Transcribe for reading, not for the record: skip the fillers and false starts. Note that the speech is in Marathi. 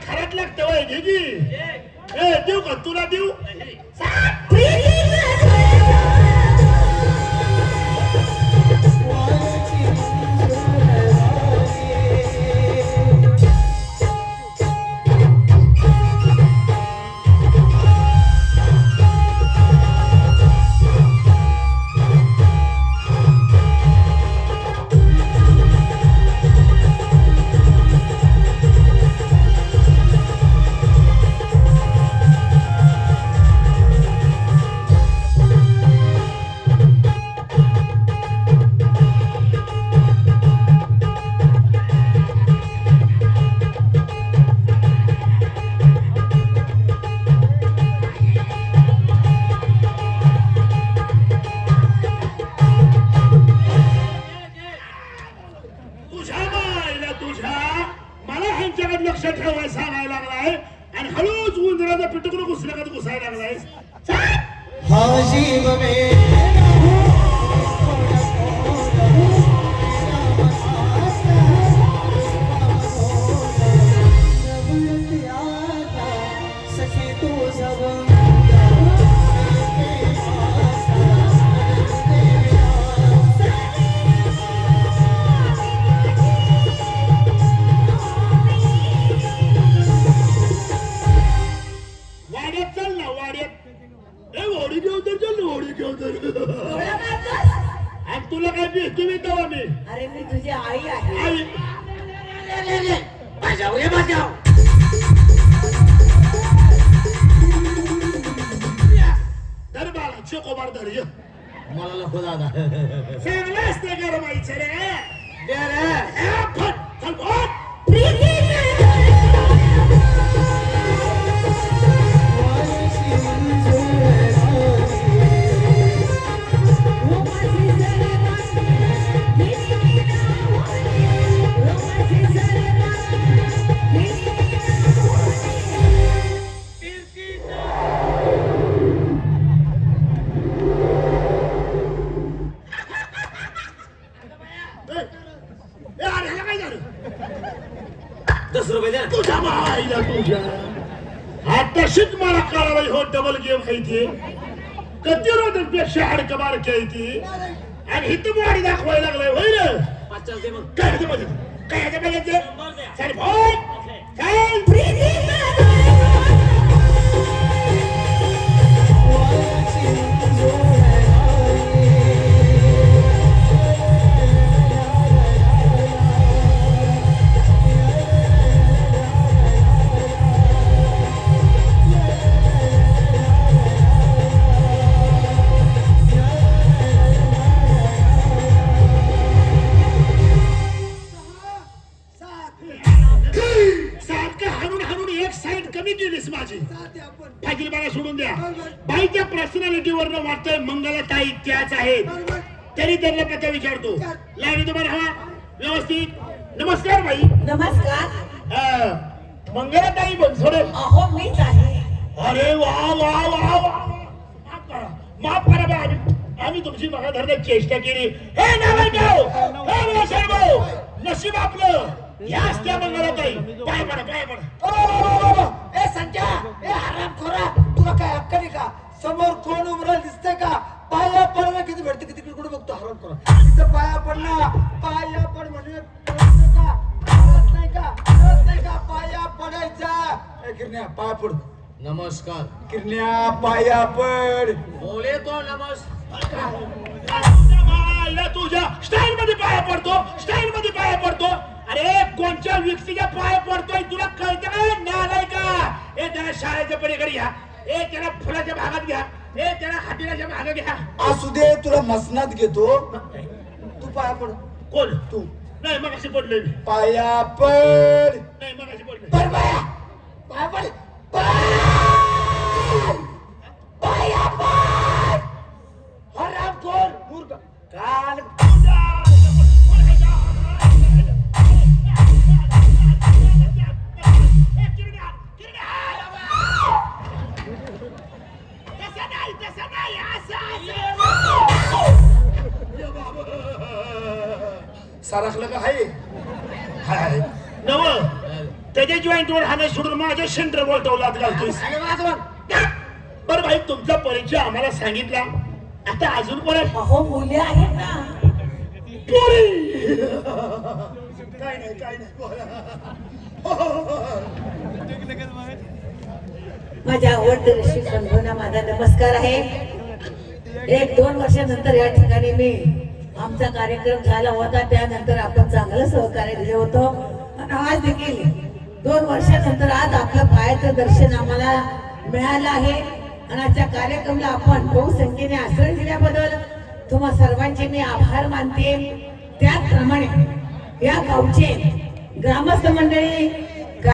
खरात लागतं वय घे की ए देऊ का तुला देऊ लक्ष ठेवायला सांगायला लागलाय आणि हळूच उंदराचा पिटून घुसल्या का घुसायला लागलाय तुला काय भेटतो मी तेव्हा मी अरे मी तुझी आई आहे आई बजाव रे बजाव धर बाळा चोकोबार धर ये मला नको दादा चांगलं असते गरमाईचं रे दे रे फट चल फट तुझ्या माईला तुझ्या आता शिक मला कारवाई हो डबल गेम आहे ती गतिरोधक पेक्षा हाडकं बारकी आहे ती आणि हिथं वाडी दाखवायला लागलाय होय रे 50 दे मग काय ह्याच्या मध्ये काय ह्याच्या मध्ये चल फोन सोडून द्या बाईच्या पर्सनॅलिटीवर वाटतंय मंगला ताई त्याच आहेत तरी त्यांना पत्ता विचारतो लाईन तुम्हाला हवा व्यवस्थित नमस्कार बाई नमस्कार मंगला ताई बनसोडे अहो मीच आहे अरे वा वा वा वा माफ करा बाई आम्ही तुमची बघा धरण्याची चेष्टा केली हे नाव नशीब आपलं याच त्या मंगला ताई पाय पडा ए संजय ए हरामखोरा तुला काय अक्कल आहे का समोर कोण उभं दिसतंय का पाया पडणं किती भेटते किती कुठे बघतो हरामखोरा तिथं पाया पडणं पाया पड म्हणजे कळत नाही का पाया पडायचा ए किरण्या पाया पड नमस्कार किरण्या पाया पड बोले तो नमस्कार तुझ्या स्टाईल मध्ये पाया पडतो अरे कोणत्या व्यक्तीच्या पाया पडतोय तुला कळतं का नालाय का ए त्याला शाळेच्या पलीकडे घ्या ए त्याला फुलाच्या भागात घ्या ए त्याला हाटीलाच्या भागात घ्या असू दे तुला मसनात घेतो तू पाया पड कोण तू नाही मग अशी पडलोय मी पाया पड नाही मग अशी पडलोय पड पाया पड पाया पड हरामखोर मूर्ख कान सारखलं का हाय हाय नव त्याच्या जॉईंटवर हाणं सोडून माझ्या सेंटर बोलतवलात घालतोयस. अरे वाजवा. बरं भाई तुमचा परिचय आम्हाला सांगितला, आता अजून कोण आहे? अहो मुले आहेत ना. पोरी. काय नाही बोला. माझ्या आवडते ऋषी बंधूंना माझा नमस्कार आहे. 1-2 वर्षानंतर या ठिकाणी मी आमचा कार्यक्रम झाला होता, त्यानंतर आपण चांगलं सहकार्य दिलं होतं आणि आज देखील 2 वर्षानंतर आज आपलं पायाचं दर्शन आम्हाला मिळालं आहे आणि आजच्या कार्यक्रमाला आपण बहुसंख्येने आश्रय दिल्याबद्दल तुम्हा सर्वांचे मी आभार मानते. त्याचप्रमाणे या गावचे ग्रामस्थ मंडळी